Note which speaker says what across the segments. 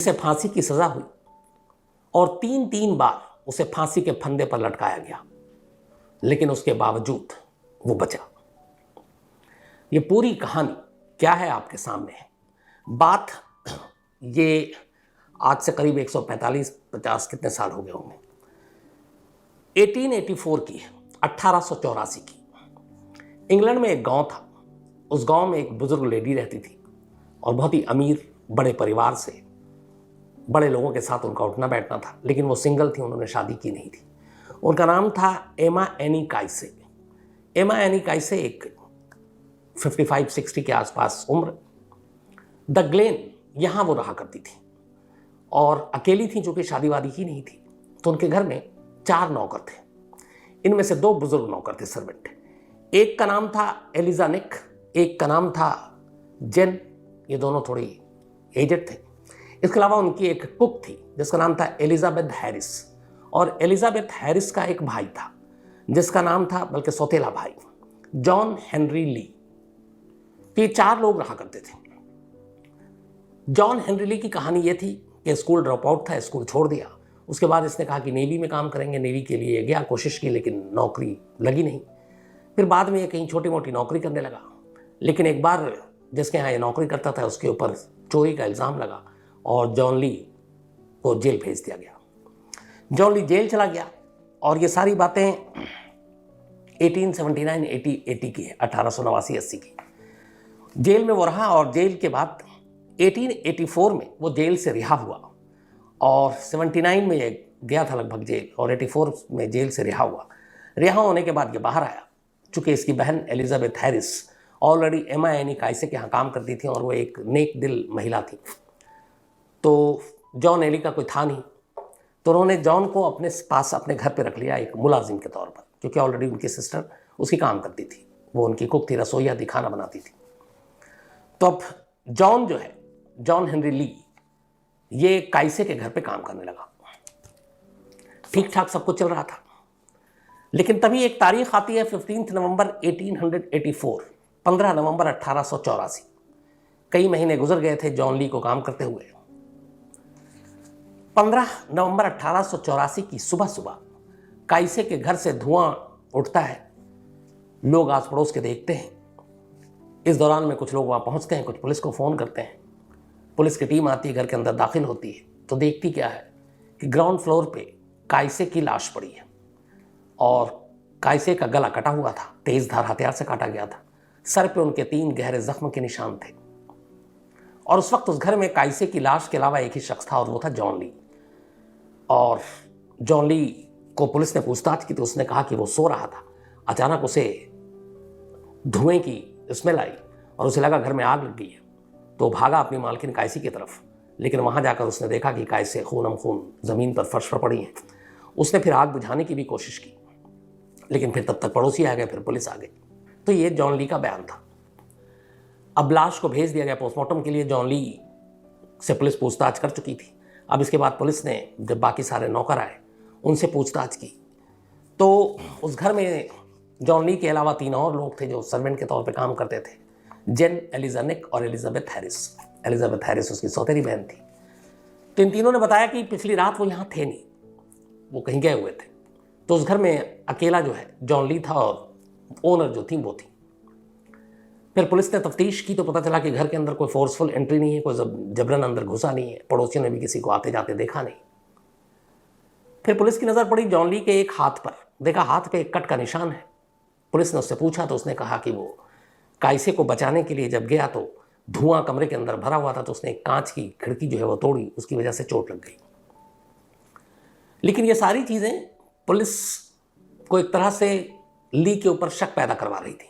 Speaker 1: से फांसी की सजा हुई और 3 बार उसे फांसी के फंदे पर लटकाया गया, लेकिन उसके बावजूद वो बचा। ये पूरी कहानी क्या है आपके सामने है। बात ये आज से करीब 145-50 कितने साल हो गए होंगे, 1884 की, 1884 की। इंग्लैंड में एक गांव था। उस गांव में एक बुजुर्ग लेडी रहती थी और बहुत ही अमीर बड़े परिवार से, बड़े लोगों के साथ उनका उठना बैठना था, लेकिन वो सिंगल थी, उन्होंने शादी की नहीं थी। उनका नाम था एमा एनी काइसे। एमा एनी काइसे एक 55-60 के आसपास उम्र, द ग्लेन यहाँ वो रहा करती थी और अकेली थी, जो कि शादी वादी ही नहीं थी। तो उनके घर में 4 नौकर थे। इनमें से 2 बुजुर्ग नौकर थे, सर्वेंट। एक का नाम था एलिजा निक, एक का नाम था जेन। ये दोनों थोड़ी एजेड थे। इसके अलावा उनकी एक कुक थी जिसका नाम था एलिजाबेथ हैरिस, और एलिजाबेथ हैरिस का एक भाई था जिसका नाम था, बल्कि सौतेला भाई, जॉन हेनरी ली। तो ये 4 लोग रहा करते थे। जॉन हेनरी ली की कहानी ये थी कि स्कूल ड्रॉप आउट था, स्कूल छोड़ दिया। उसके बाद इसने कहा कि नेवी में काम करेंगे। नेवी के लिए गया, कोशिश की, लेकिन नौकरी लगी नहीं। फिर बाद में ये कहीं छोटी मोटी नौकरी करने लगा, लेकिन एक बार जिसके यहाँ ये नौकरी करता था उसके ऊपर चोरी का इल्ज़ाम लगा और जॉन ली को जेल भेज दिया गया। जॉन ली जेल चला गया और ये सारी बातें 1879-80 की है, 1889-80 की। जेल में वो रहा और जेल के बाद 1884 में वो जेल से रिहा हुआ और 79 में ये गया था लगभग जेल, और 84 में जेल से रिहा हुआ। रिहा होने के बाद ये बाहर आया, चूँकि इसकी बहन एलिजाबेथ हैरिस ऑलरेडी एमा एनी काइसे के यहाँ काम करती थी और वो एक नेक दिल महिला थी। तो जॉन एली का कोई था नहीं, तो उन्होंने जॉन को अपने पास अपने घर पे रख लिया एक मुलाजिम के तौर पर, क्योंकि ऑलरेडी उनकी सिस्टर उसकी काम करती थी। वो उनकी कुक थी, रसोईया थी, खाना बनाती थी। तो अब जॉन जो है, जॉन हेनरी ली, ये काइसे के घर पे काम करने लगा। ठीक ठाक सब कुछ चल रहा था, लेकिन तभी एक तारीख आती है 15 नवंबर 1884, 15 नवंबर 1884। कई महीने गुजर गए थे जॉन ली को काम करते हुए। 15 नवंबर 1884 की सुबह सुबह काइसे के घर से धुआं उठता है। लोग आस पड़ोस के देखते हैं। इस दौरान में कुछ लोग वहाँ पहुँचते हैं, कुछ पुलिस को फ़ोन करते हैं। पुलिस की टीम आती है, घर के अंदर दाखिल होती है, तो देखती क्या है कि ग्राउंड फ्लोर पे काइसे की लाश पड़ी है और काइसे का गला कटा हुआ था, तेज धार हथियार से काटा गया था। सर पे उनके 3 गहरे जख्म के निशान थे। और उस वक्त उस घर में काइसे की लाश के अलावा एक ही शख्स था और वो था जॉन ली। और जॉन ली को पुलिस ने पूछताछ की तो उसने कहा कि वो सो रहा था, अचानक उसे धुएं की स्मेल आई और उसे लगा घर में आग लग गई है। तो भागा अपनी मालकिन काइसे की तरफ, लेकिन वहाँ जाकर उसने देखा कि काइसे खूनम खून ज़मीन पर, फर्श पर पड़ी हैं। उसने फिर आग बुझाने की भी कोशिश की, लेकिन फिर तब तक पड़ोसी आ गए, फिर पुलिस आ गई। तो ये जॉन ली का बयान था। अब लाश को भेज दिया गया पोस्टमार्टम के लिए। जॉन ली से पुलिस पूछताछ कर चुकी थी। अब इसके बाद पुलिस ने, जब बाकी सारे नौकर आए, उनसे पूछताछ की तो उस घर में जॉन ली के अलावा 3 और लोग थे जो सर्वेंट के तौर पे काम करते थे, जेन, एलिजा निक और एलिजाबेथ हैरिस। एलिजाबेथ हैरिस उसकी सौतेली बहन थी। तो इन तीनों ने बताया कि पिछली रात वो यहाँ थे नहीं, वो कहीं गए हुए थे। तो उस घर में अकेला जो है जॉन ली था और ओनर जो थी वो थी। फिर पुलिस ने तफ्तीश की तो पता चला कि घर के अंदर कोई फोर्सफुल एंट्री नहीं है, कोई जबरन अंदर घुसा नहीं है, पड़ोसियों ने भी किसी को आते जाते देखा नहीं। फिर पुलिस की नज़र पड़ी जॉन ली के एक हाथ पर, देखा हाथ पे एक कट का निशान है। पुलिस ने उससे पूछा तो उसने कहा कि वो काइसे को बचाने के लिए जब गया तो धुआं कमरे के अंदर भरा हुआ था, तो उसने एक कांच की खिड़की जो है वो तोड़ी, उसकी वजह से चोट लग गई। लेकिन ये सारी चीज़ें पुलिस को एक तरह से ली के ऊपर शक पैदा करवा रही थी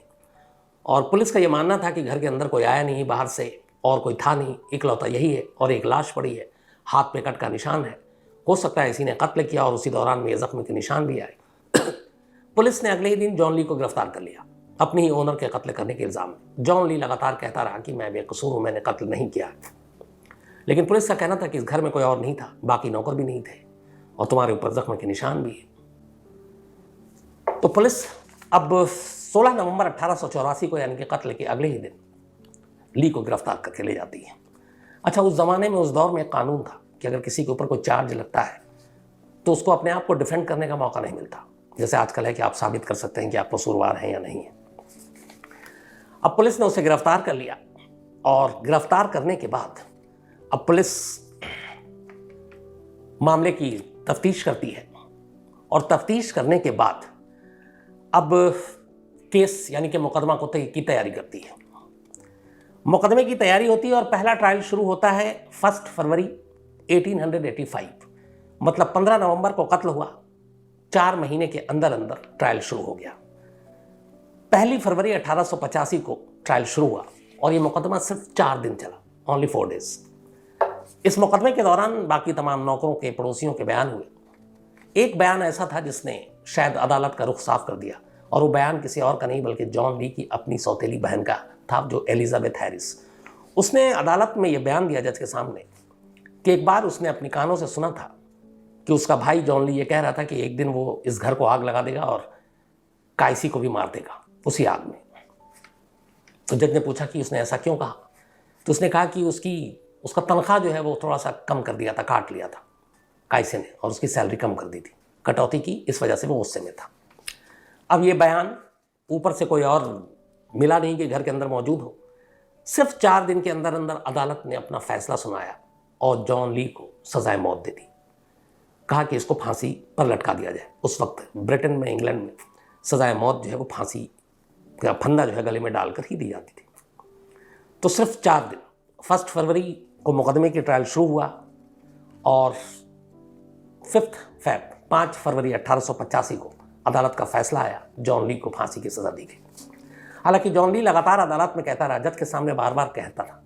Speaker 1: और पुलिस का ये मानना था कि घर के अंदर कोई आया नहीं बाहर से और कोई था नहीं, इकलौता यही है और एक लाश पड़ी है, हाथ पे कट का निशान है, हो सकता है इसी ने कत्ल किया और उसी दौरान में ये जख्म के निशान भी आए। पुलिस ने अगले ही दिन जॉन ली को गिरफ्तार कर लिया अपनी ही ओनर के कत्ल करने के इल्ज़ाम में। जॉन ली लगातार कहता रहा कि मैं बेकसूर हूँ, मैंने कत्ल नहीं किया। लेकिन पुलिस का कहना था कि इस घर में कोई और नहीं था, बाकी नौकर भी नहीं थे और तुम्हारे ऊपर जख्म के निशान भी है। तो पुलिस अब 16 नवंबर 1884 को, यानी कि कत्ल के अगले ही दिन, ली को गिरफ्तार करके ले जाती है। अच्छा, उस ज़माने में, उस दौर में एक कानून था कि अगर किसी के ऊपर कोई चार्ज लगता है तो उसको अपने आप को डिफेंड करने का मौका नहीं मिलता, जैसे आजकल है कि आप साबित कर सकते हैं कि आप कसूरवार हैं या नहीं है। अब पुलिस ने उसे गिरफ्तार कर लिया और गिरफ्तार करने के बाद अब पुलिस मामले की तफ्तीश करती है और तफ्तीश करने के बाद अब केस यानी कि मुकदमा की तैयारी करती है। मुकदमे की तैयारी होती है और पहला ट्रायल शुरू होता है 1 फरवरी 1885, मतलब 15 नवंबर को कत्ल हुआ, 4 महीने के अंदर अंदर ट्रायल शुरू हो गया। 1 फरवरी 1885 को ट्रायल शुरू हुआ और यह मुकदमा सिर्फ 4 दिन चला, ओनली 4 डेज। इस मुकदमे के दौरान बाकी तमाम नौकरों के, पड़ोसियों के बयान हुए। एक बयान ऐसा था जिसने शायद अदालत का रुख साफ कर दिया, और वो बयान किसी और का नहीं बल्कि जॉन ली की अपनी सौतेली बहन का था, जो एलिजाबेथ हैरिस। उसने अदालत में यह बयान दिया जज के सामने कि एक बार उसने अपनी कानों से सुना था कि उसका भाई जॉन ली ये कह रहा था कि एक दिन वो इस घर को आग लगा देगा और कायसी को भी मार देगा उसी आग में। तो जज ने पूछा कि उसने ऐसा क्यों कहा, तो उसने कहा कि उसका तनख्वाह जो है वो थोड़ा सा कम कर दिया था, काट लिया था कायसे ने, और उसकी सैलरी कम कर दी थी, कटौती की, इस वजह से वो गुस्से में था। अब ये बयान ऊपर से कोई और मिला नहीं कि घर के अंदर मौजूद हो। सिर्फ 4 दिन के अंदर अंदर अदालत ने अपना फैसला सुनाया और जॉन ली को सजाए मौत दे दी। कहा कि इसको फांसी पर लटका दिया जाए। उस वक्त ब्रिटेन में, इंग्लैंड में सजाए मौत जो है वो फांसी का फंदा जो है गले में डालकर ही दी जाती थी। तो सिर्फ 4 दिन, 1 फरवरी को मुकदमे की ट्रायल शुरू हुआ और 5 फरवरी 1885 को अदालत का फैसला आया, जॉन ली को फांसी की सजा दी गई। हालांकि जॉन ली लगातार अदालत में कहता रहा, जज के सामने बार बार कहता था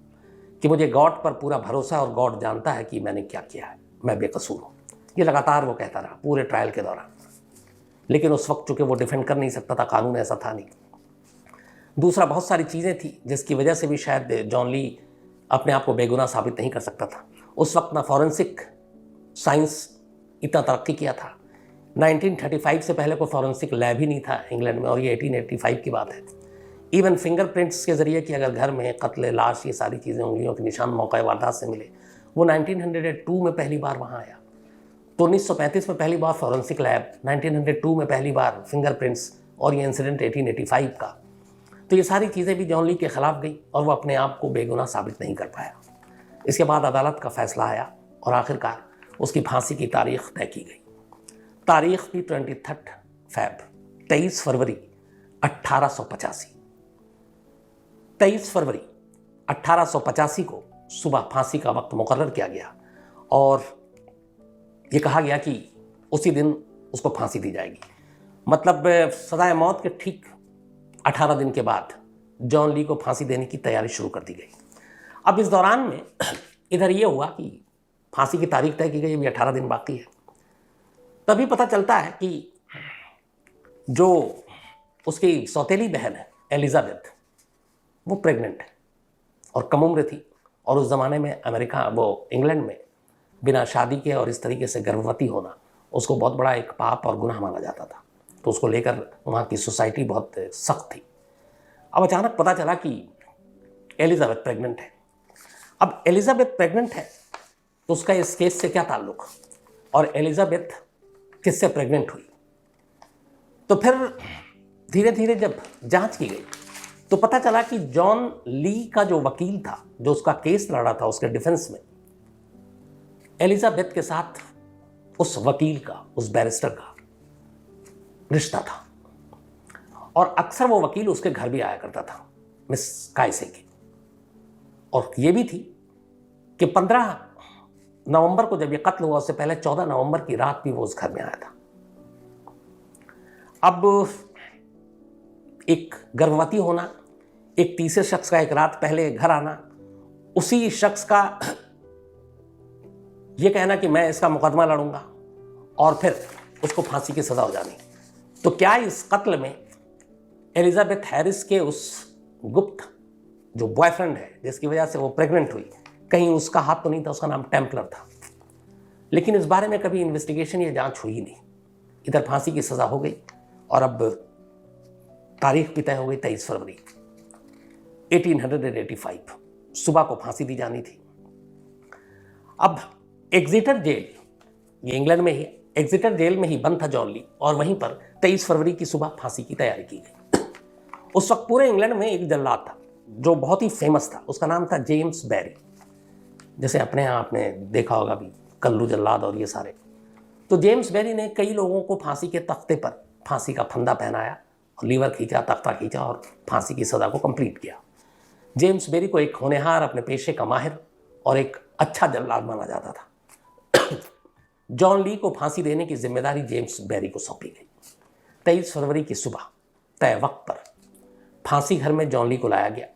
Speaker 1: कि मुझे गॉड पर पूरा भरोसा है और गॉड जानता है कि मैंने क्या किया है, मैं बेकसूर हूँ। ये लगातार वो कहता रहा पूरे ट्रायल के दौरान। लेकिन उस वक्त चूंकि वो डिफेंड कर नहीं सकता था, कानून ऐसा था नहीं। दूसरा, बहुत सारी चीज़ें थी जिसकी वजह से भी शायद जॉन ली अपने आप को बेगुनाह साबित नहीं कर सकता था। उस वक्त ना फॉरेंसिक साइंस इतना तरक्की किया था, 1935 से पहले कोई फॉरेंसिक लैब ही नहीं था इंग्लैंड में, और ये 1885 की बात है। इवन फिंगरप्रिंट्स के ज़रिए कि अगर घर में कत्ल, लाश, ये सारी चीज़ें, उंगलियों के निशान मौका वारदात से मिले, वो 1902 में पहली बार वहाँ आया। तो 1935 में पहली बार फॉरेंसिक लैब, 1902 में पहली बार फिंगरप्रिंट्स, और ये इंसिडेंट 1885 का। तो ये सारी चीज़ें भी जॉन ली के खिलाफ गई और वो अपने आप को बेगुनाह साबित नहीं कर पाया। इसके बाद अदालत का फैसला आया और आखिरकार उसकी फांसी की तारीख तय की गई। तारीख थी 23 फरवरी 1885। 23 फरवरी 1885 को सुबह फांसी का वक्त मुकर्रर किया गया और ये कहा गया कि उसी दिन उसको फांसी दी जाएगी। मतलब सजाए मौत के ठीक 18 दिन के बाद जॉन ली को फांसी देने की तैयारी शुरू कर दी गई। अब इस दौरान में इधर ये हुआ कि फांसी की तारीख तय की गई, अभी 18 दिन बाकी है। तभी पता चलता है कि जो उसकी सौतेली बहन है एलिजाबेथ, वो प्रेग्नेंट है और कम उम्र थी, और उस ज़माने में इंग्लैंड में बिना शादी के और इस तरीके से गर्भवती होना उसको बहुत बड़ा एक पाप और गुनाह माना जाता था। तो उसको लेकर वहाँ की सोसाइटी बहुत सख्त थी। अब अचानक पता चला कि एलिजाबेथ प्रेग्नेंट है। अब एलिजाबेथ प्रेग्नेंट है तो उसका इस केस से क्या ताल्लुक, और एलिजाबेथ किससे प्रेग्नेंट हुई? तो फिर धीरे धीरे जब जांच की गई तो पता चला कि जॉन ली का जो वकील था, जो उसका केस लड़ा था उसके डिफेंस में, एलिजाबेथ के साथ उस वकील का, उस बैरिस्टर का रिश्ता था। और अक्सर वो वकील उसके घर भी आया करता था, मिस कायसे की। और ये भी थी कि 15 नवंबर को जब ये कत्ल हुआ, उससे पहले 14 नवंबर की रात भी वो उस घर में आया था। अब एक गर्भवती होना, एक तीसरे शख्स का एक रात पहले घर आना, उसी शख्स का ये कहना कि मैं इसका मुकदमा लड़ूंगा, और फिर उसको फांसी की सजा हो जानी। तो क्या इस कत्ल में एलिजाबेथ हैरिस के उस गुप्त जो बॉयफ्रेंड है, जिसकी वजह से वो प्रेग्नेंट हुई, कहीं उसका हाथ तो नहीं था? उसका नाम टेम्पलर था। लेकिन इस बारे में कभी इन्वेस्टिगेशन या जांच हुई नहीं। इधर फांसी की सजा हो गई और अब तारीख भी तय हो गई 23 फरवरी 1885। सुबह को फांसी दी जानी थी। अब एग्जिटर जेल, ये इंग्लैंड में ही है, एग्जिटर जेल में ही बंद था जॉन ली और वहीं पर 23 फरवरी की सुबह फांसी की तैयारी की गई। उस वक्त पूरे इंग्लैंड में एक जल्लाद था जो बहुत ही फेमस था, उसका नाम था जेम्स बैरी। जैसे अपने यहाँ आपने देखा होगा भी कल्लू जल्लाद और ये सारे। तो जेम्स बैरी ने कई लोगों को फांसी के तख्ते पर फांसी का फंदा पहनाया और लीवर खींचा, तख्ता खींचा और फांसी की सज़ा को कंप्लीट किया। जेम्स बैरी को एक होनहार, अपने पेशे का माहिर और एक अच्छा जल्लाद माना जाता था। जॉन ली को फांसी देने की जिम्मेदारी जेम्स बैरी को सौंपी गई। 23 फरवरी की सुबह तय वक्त पर फांसी घर में जॉन ली को लाया गया,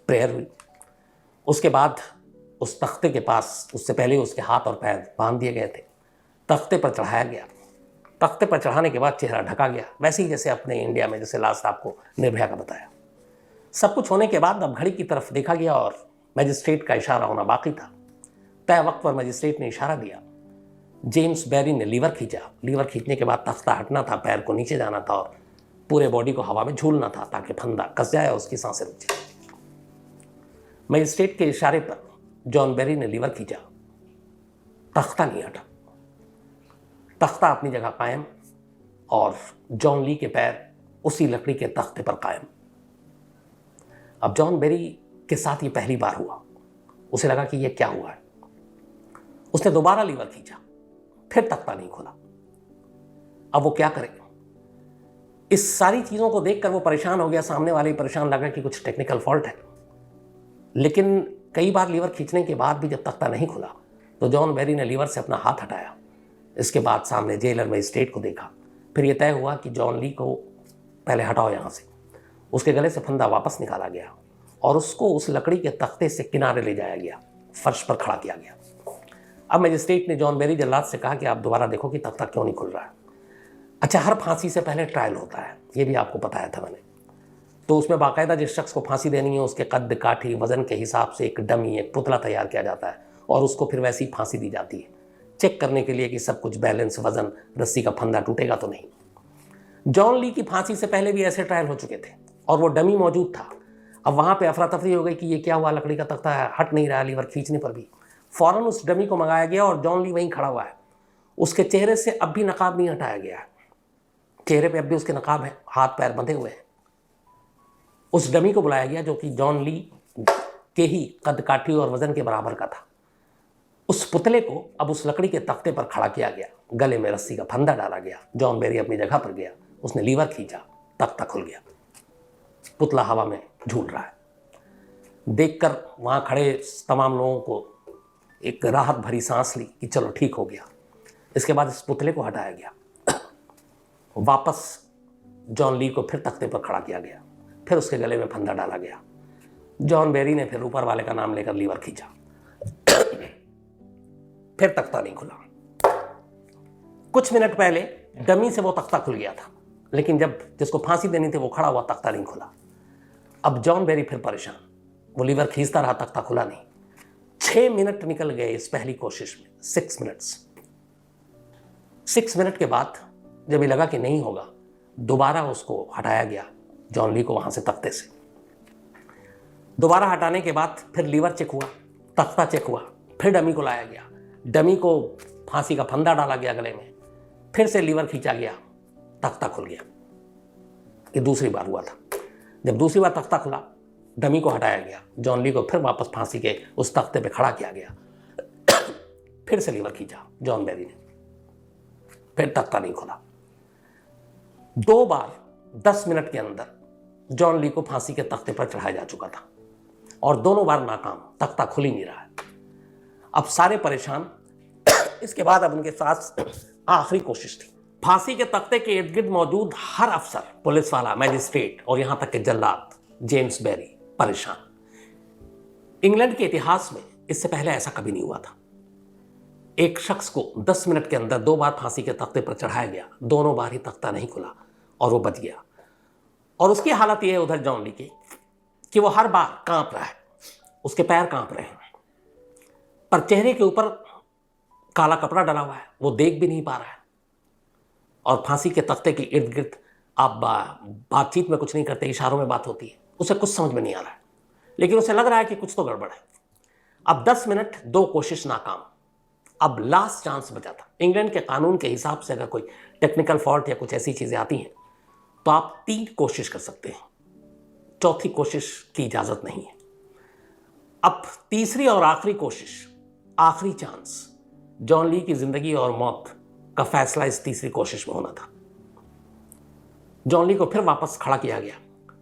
Speaker 1: प्रेयर हुई। उसके बाद उस तख्ते के पास, उससे पहले उसके हाथ और पैर बांध दिए गए थे, तख्ते पर चढ़ाया गया। तख्ते पर चढ़ाने के बाद चेहरा ढका गया, वैसे ही जैसे अपने इंडिया में जैसे लास्ट आपको निर्भया का बताया। सब कुछ होने के बाद अब घड़ी की तरफ देखा गया और मजिस्ट्रेट का इशारा होना बाकी था। तय वक्त पर मजिस्ट्रेट ने इशारा दिया। जेम्स बैरी ने लीवर खींचा। लीवर खींचने के बाद तख्ता हटना था, पैर को नीचे जाना था और पूरे बॉडी को हवा में झूलना था ताकि फंदा कस जाए और उसकी सांसें रुक जाए। मजिस्ट्रेट के इशारे पर जॉन बैरी ने लीवर खींचा, तख्ता नहीं हटा। तख्ता अपनी जगह कायम और जॉन ली के पैर उसी लकड़ी के तख्ते पर कायम। अब जॉन बैरी के साथ ये पहली बार हुआ। उसे लगा कि ये क्या हुआ है। उसने दोबारा लीवर खींचा, फिर तख्ता नहीं खुला। अब वो क्या करे? इस सारी चीज़ों को देखकर वो परेशान हो गया, सामने वाले परेशान लगा कि कुछ टेक्निकल फॉल्ट है। लेकिन कई बार लीवर खींचने के बाद भी जब तख्ता नहीं खुला तो जॉन बैरी ने लीवर से अपना हाथ हटाया। इसके बाद सामने जेलर मजिस्ट्रेट को देखा। फिर यह तय हुआ कि जॉन ली को पहले हटाओ यहाँ से। उसके गले से फंदा वापस निकाला गया और उसको उस लकड़ी के तख्ते से किनारे ले जाया गया, फर्श पर खड़ा किया गया। अब मजिस्ट्रेट ने जॉन बैरी जल्लाद से कहा कि आप दोबारा देखो कि तख्ता क्यों नहीं खुल रहा है। अच्छा, हर फांसी से पहले ट्रायल होता है, ये भी आपको बताया था मैंने। तो उसमें बाकायदा जिस शख्स को फांसी देनी है उसके कद काठी वजन के हिसाब से एक डमी, एक पुतला तैयार किया जाता है और उसको फिर वैसी फांसी दी जाती है, चेक करने के लिए कि सब कुछ बैलेंस, वजन, रस्सी का फंदा टूटेगा तो नहीं। जॉन ली की फांसी से पहले भी ऐसे ट्रायल हो चुके थे और वो डमी मौजूद था। अब वहाँ पे अफरा तफरी हो गई कि ये क्या हुआ, लकड़ी का तख्ता है, हट नहीं रहा लीवर खींचने पर भी। फौरन उस डमी को मंगाया गया और जॉन ली वहीं खड़ा हुआ है। उसके चेहरे से अब भी नकाब नहीं हटाया गया है, चेहरे पे अब भी उसके नकाब है, हाथ पैर बंधे हुए हैं। उस डमी को बुलाया गया जो कि जॉन ली के ही कद काठी और वजन के बराबर का था। उस पुतले को अब उस लकड़ी के तख्ते पर खड़ा किया गया, गले में रस्सी का फंदा डाला गया। जॉन बैरी अपनी जगह पर गया, उसने लीवर खींचा, तख्ता खुल गया, पुतला हवा में झूल रहा है। देखकर वहां खड़े तमाम लोगों को एक राहत भरी सांस ली कि चलो ठीक हो गया। इसके बाद इस पुतले को हटाया गया, वापस जॉन ली को फिर तख्ते पर खड़ा किया गया, फिर उसके गले में फंदा डाला गया। जॉन बैरी ने फिर ऊपर वाले का नाम लेकर लीवर खींचा, फिर तख्ता नहीं खुला। कुछ मिनट पहले डमी से वो तख्ता खुल गया था, लेकिन जब जिसको फांसी देनी थी वो खड़ा हुआ, तख्ता नहीं खुला। अब जॉन बैरी फिर परेशान, वो लीवर खींचता रहा, तख्ता खुला नहीं। 6 मिनट निकल गए इस पहली कोशिश में, 6 मिनट्स। 6 मिनट के बाद जब ये लगा कि नहीं होगा, दोबारा उसको हटाया गया, जॉन ली को वहां से तख्ते से। दोबारा हटाने के बाद फिर लीवर चेक हुआ, तख्ता चेक हुआ, फिर डमी को लाया गया, डमी को फांसी का फंदा डाला गया गले में, फिर से लीवर खींचा गया, तख्ता खुल गया। ये दूसरी बार हुआ था। जब दूसरी बार तख्ता खुला, डमी को हटाया गया, जॉन ली को फिर वापस फांसी के उस तख्ते पे खड़ा किया गया, फिर से लीवर खींचा जॉन बैरी ने, फिर तख्ता नहीं खुला। 2 बार 10 मिनट के अंदर जॉन ली को फांसी के तख्ते पर चढ़ाया जा चुका था और दोनों बार नाकाम, तख्ता खुल ही नहीं रहा है। अब सारे परेशान। इसके बाद अब उनके साथ आखिरी कोशिश थी। फांसी के तख्ते के इर्द गिर्द मौजूद हर अफसर, पुलिस वाला, मैजिस्ट्रेट और यहां तक के जल्लाद जेम्स बैरी परेशान। इंग्लैंड के इतिहास में इससे पहले ऐसा कभी नहीं हुआ था। एक शख्स को 10 मिनट के अंदर 2 बार फांसी के तख्ते पर चढ़ाया गया, दोनों बार ही तख्ता नहीं खुला और वो बच गया। और उसकी हालत यह है उधर जॉन ली की कि वो हर बार कांप रहा है, उसके पैर कांप रहे हैं, पर चेहरे के ऊपर काला कपड़ा डला हुआ है, वो देख भी नहीं पा रहा है। और फांसी के तख्ते के इर्द गिर्द आप बातचीत में कुछ नहीं करते, इशारों में बात होती है, उसे कुछ समझ में नहीं आ रहा है, लेकिन उसे लग रहा है कि कुछ तो गड़बड़ है। अब 10 मिनट 2 कोशिश नाकाम। अब लास्ट चांस बचा था। इंग्लैंड के कानून के हिसाब से अगर कोई टेक्निकल फॉल्ट या कुछ ऐसी चीजें आती हैं तो आप 3 कोशिश कर सकते हैं, चौथी कोशिश की इजाजत नहीं है। अब तीसरी और आखिरी कोशिश, आखिरी चांस, जॉन ली की जिंदगी और मौत का फैसला इस तीसरी कोशिश में होना था। जॉन ली को फिर वापस खड़ा किया गया,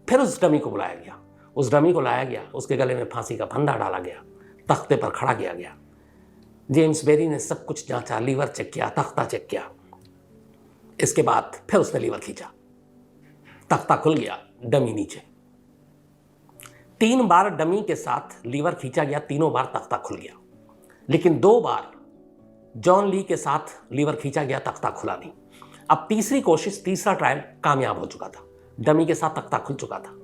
Speaker 1: फिर उस डमी को बुलाया गया, उस डमी को लाया गया, उसके गले में फांसी का फंदा डाला गया, तख्ते पर खड़ा किया गया। जेम्स बेरी ने सब कुछ जांचा, लीवर चेक किया, तख्ता चेक किया। इसके बाद फिर उसने लीवर खींचा, तख्ता खुल गया, डमी नीचे। 3 बार डमी के साथ लीवर खींचा गया, तीनों बार तख्ता खुल गया। लेकिन 2 बार जॉन ली के साथ लीवर खींचा गया, तख्ता खुला नहीं। अब तीसरी कोशिश, तीसरा ट्रायल कामयाब हो चुका था, डमी के साथ तख्ता खुल चुका था।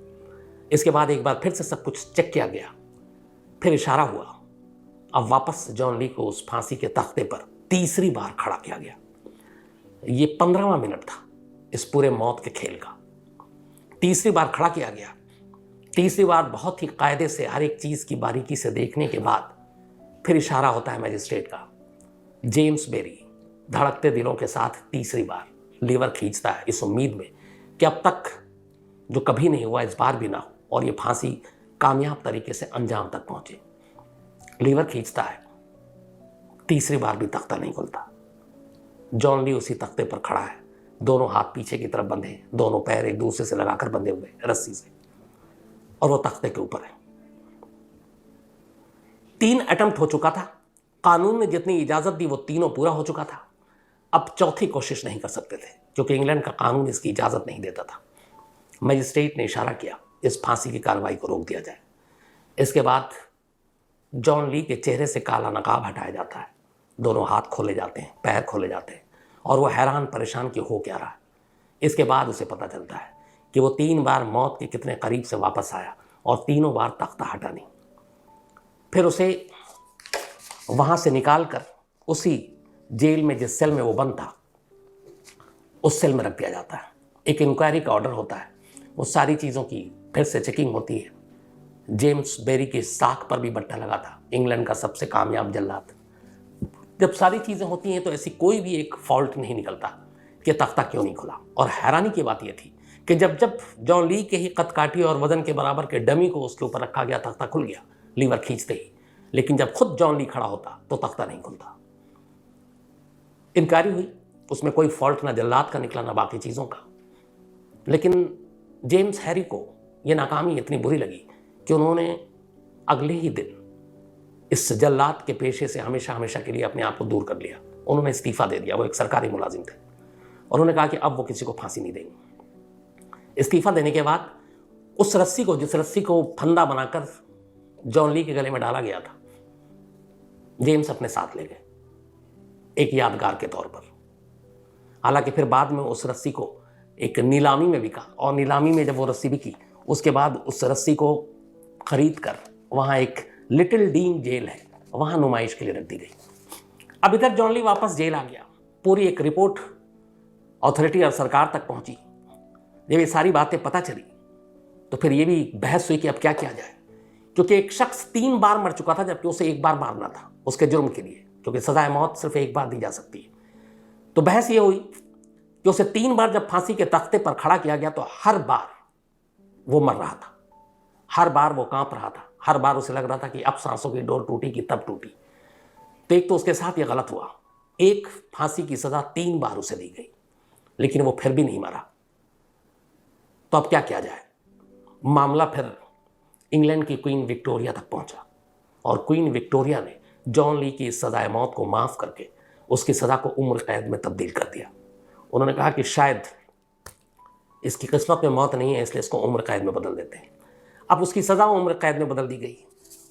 Speaker 1: इसके बाद एक बार फिर से सब कुछ चेक किया गया, फिर इशारा हुआ, अब वापस जॉन ली को उस फांसी के तख्ते पर तीसरी बार खड़ा किया गया। ये 15वां मिनट था इस पूरे मौत के खेल का। तीसरी बार खड़ा किया गया, तीसरी बार बहुत ही कायदे से हर एक चीज की बारीकी से देखने के बाद फिर इशारा होता है मैजिस्ट्रेट का। जेम्स बेरी धड़कते दिलों के साथ तीसरी बार लीवर खींचता है, इस उम्मीद में कि अब तक जो कभी नहीं हुआ इस बार भी ना हो और ये फांसी कामयाब तरीके से अंजाम तक पहुंचे। लीवर खींचता है, तीसरी बार भी तख्ता नहीं खुलता। जॉन ली उसी तख्ते पर खड़ा है, दोनों हाथ पीछे की तरफ बंधे, दोनों पैर एक दूसरे से लगाकर बंधे हुए रस्सी से, और वो तख्ते के ऊपर है। 3 अटेम्प्ट हो चुका था, कानून ने जितनी इजाजत दी वो तीनों पूरा हो चुका था। अब चौथी कोशिश नहीं कर सकते थे क्योंकि इंग्लैंड का कानून इसकी इजाजत नहीं देता था। मजिस्ट्रेट ने इशारा किया इस फांसी की कार्रवाई को रोक दिया जाए। इसके बाद जॉन ली के चेहरे से काला नकाब हटाया जाता है, दोनों हाथ खोले जाते हैं, पैर खोले जाते हैं, और वो हैरान परेशान कि हो क्या रहा है। इसके बाद उसे पता चलता है कि वो 3 बार मौत के कितने करीब से वापस आया और तीनों बार तख्ता हटा नहीं। फिर उसे वहां से निकालकर उसी जेल में जिस सेल में वो बंद था उस सेल में रख दिया जाता है। एक इंक्वायरी का ऑर्डर होता है, वो सारी चीज़ों की फिर से चेकिंग होती है। जेम्स बेरी की साख पर भी बट्टा लगा था, इंग्लैंड का सबसे कामयाब जल्लाद। जब सारी चीज़ें होती हैं तो ऐसी कोई भी एक फॉल्ट नहीं निकलता कि तख्ता क्यों नहीं खुला। और हैरानी की बात यह थी कि जब जब जॉन ली के ही कद काठी और वजन के बराबर के डमी को उसके ऊपर रखा गया, तख्ता खुल गया लीवर खींचते ही। लेकिन जब खुद जॉन ली खड़ा होता तो तख्ता नहीं खुलता। इंक्वायरी हुई, उसमें कोई फॉल्ट ना जल्लाद का निकला ना बाकी चीज़ों का। लेकिन जेम्स हैरी को यह नाकामी इतनी बुरी लगी कि उन्होंने अगले ही दिन इस जल्लाद के पेशे से हमेशा हमेशा के लिए अपने आप को दूर कर लिया। उन्होंने इस्तीफा दे दिया। वो एक सरकारी मुलाजिम थे और उन्होंने कहा कि अब वो किसी को फांसी नहीं देंगे। इस्तीफा देने के बाद उस रस्सी को, जिस रस्सी को फंदा बनाकर जॉन ली के गले में डाला गया था, जेम्स अपने साथ ले गए एक यादगार के तौर पर। हालांकि फिर बाद में उस रस्सी को एक नीलामी में बिका और नीलामी में जब वो रस्सी बिकी उसके बाद उस रस्सी को खरीद कर वहाँ एक लिटिल डीन जेल है, वहाँ नुमाइश के लिए रख दी गई। अब इधर जॉन ली वापस जेल आ गया। पूरी एक रिपोर्ट अथॉरिटी और सरकार तक पहुंची। जब ये सारी बातें पता चली तो फिर ये भी बहस हुई कि अब क्या किया जाए, क्योंकि एक शख्स 3 बार मर चुका था जबकि उसे 1 बार मारना था उसके जुर्म के लिए, क्योंकि सजाए मौत सिर्फ 1 बार दी जा सकती है। तो बहस ये हुई कि उसे 3 बार जब फांसी के तख्ते पर खड़ा किया गया तो हर बार वो मर रहा था, हर बार वो कांप रहा था, हर बार उसे लग रहा था कि अब सांसों की डोर टूटी कि तब टूटी। तो एक तो उसके साथ ये गलत हुआ, एक फांसी की सजा 3 बार उसे दी गई लेकिन वो फिर भी नहीं मरा। तो अब क्या किया जाए? मामला फिर इंग्लैंड की क्वीन विक्टोरिया तक पहुंचा और क्वीन विक्टोरिया ने जॉन ली की सजाए मौत को माफ करके उसकी सजा को उम्र कैद में तब्दील कर दिया। उन्होंने कहा कि शायद इसकी किस्मत में मौत नहीं है, इसलिए इसको उम्र कैद में बदल देते हैं। अब उसकी सजा उम्र कैद में बदल दी गई।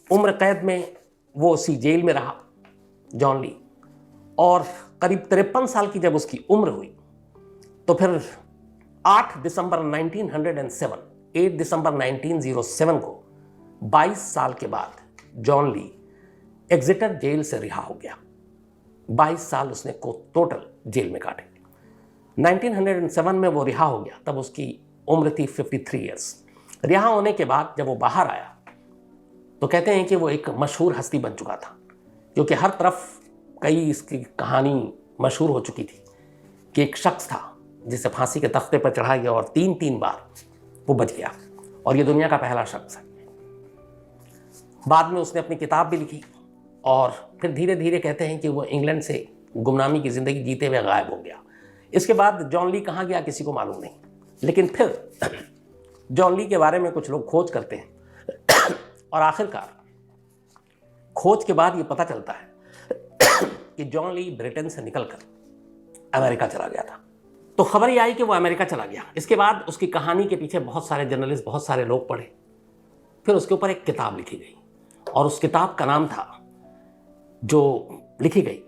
Speaker 1: उम्र कैद में वो उसी जेल में रहा जॉन ली, और करीब 53 साल की जब उसकी उम्र हुई तो फिर 8 दिसंबर 1907 को 22 साल के बाद जॉन ली एग्जिटर जेल से रिहा हो गया। 22 साल उसने को टोटल जेल में काटे। 1907 में वो रिहा हो गया, तब उसकी उम्र थी 53 ईयर्स। रिहा होने के बाद जब वो बाहर आया तो कहते हैं कि वो एक मशहूर हस्ती बन चुका था, क्योंकि हर तरफ कई इसकी कहानी मशहूर हो चुकी थी कि एक शख्स था जिसे फांसी के तख्ते पर चढ़ाया गया और 3 बार वो बच गया, और ये दुनिया का पहला शख्स है। बाद में उसने अपनी किताब भी लिखी और फिर धीरे धीरे कहते हैं कि वो इंग्लैंड से गुमनामी की ज़िंदगी जीते हुए गायब हो गया। इसके बाद जॉन ली कहाँ गया किसी को मालूम नहीं, लेकिन फिर जॉन ली के बारे में कुछ लोग खोज करते हैं और आखिरकार खोज के बाद ये पता चलता है कि जॉन ली ब्रिटेन से निकलकर अमेरिका चला गया था। तो खबर ये आई कि वो अमेरिका चला गया। इसके बाद उसकी कहानी के पीछे बहुत सारे जर्नलिस्ट, बहुत सारे लोग पढ़े, फिर उसके ऊपर एक किताब लिखी गई और उस किताब का नाम था, जो लिखी गई,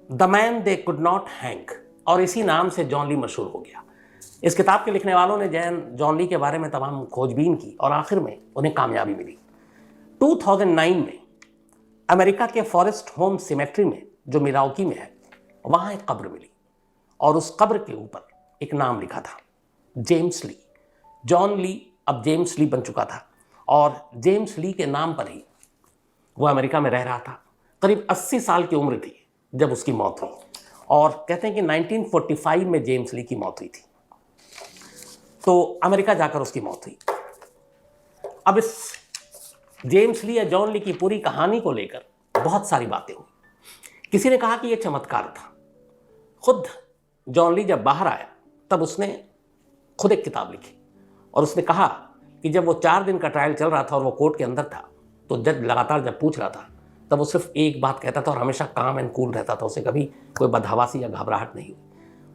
Speaker 1: the man they could not hang, और इसी नाम से जॉन ली मशहूर हो गया। इस किताब के लिखने वालों ने जॉन ली के बारे में तमाम खोजबीन की और आखिर में उन्हें कामयाबी मिली। 2009 में अमेरिका के फॉरेस्ट होम सिमेट्री में, जो मिलावकी में है, वहाँ एक कब्र मिली और उस कब्र के ऊपर एक नाम लिखा था, जेम्स ली। जॉन ली अब जेम्स ली बन चुका था और जेम्स ली के नाम पर ही वो अमेरिका में रह रहा था। करीब 80 साल की उम्र थी जब उसकी मौत हुई, और कहते हैं कि 1945 में जेम्स ली की मौत हुई थी। तो अमेरिका जाकर उसकी मौत हुई। अब इस जेम्स ली या जॉन ली की पूरी कहानी को लेकर बहुत सारी बातें हुई। किसी ने कहा कि यह चमत्कार था। खुद जॉन ली जब बाहर आया तब उसने खुद एक किताब लिखी और उसने कहा कि जब वो 4 दिन का ट्रायल चल रहा था और वो कोर्ट के अंदर था, तो जज लगातार जब पूछ रहा था तब वो सिर्फ एक बात कहता था और हमेशा काम एंड कूल रहता था। उसे कभी कोई बदहवासी या घबराहट नहीं हुई।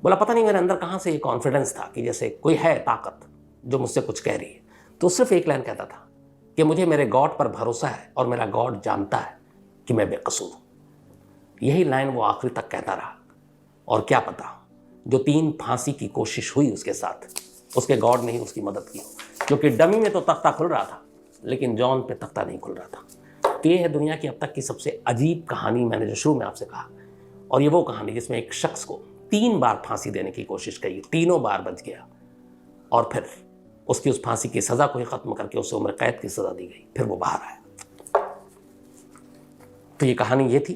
Speaker 1: बोला पता नहीं मेरे अंदर कहाँ से ये कॉन्फिडेंस था कि जैसे कोई है ताकत जो मुझसे कुछ कह रही है। तो सिर्फ एक लाइन कहता था कि मुझे मेरे गॉड पर भरोसा है और मेरा गॉड जानता है कि मैं बेकसूर हूँ। यही लाइन वो आखिरी तक कहता रहा। और क्या पता जो 3 फांसी की कोशिश हुई उसके साथ, उसके गॉड ने ही उसकी मदद की, क्योंकि डमी में तो तख्ता खुल रहा था लेकिन जॉन पे तख्ता नहीं खुल रहा था। तो ये है दुनिया की अब तक की सबसे अजीब कहानी, मैंने जो शुरू में आपसे कहा। और ये वो कहानी जिसमें एक शख्स को 3 बार फांसी देने की कोशिश की, 3 बार बच गया और फिर उसकी उस फांसी की सज़ा को ही ख़त्म करके उसे उम्र कैद की सज़ा दी गई। फिर वो बाहर आया। तो ये कहानी ये थी।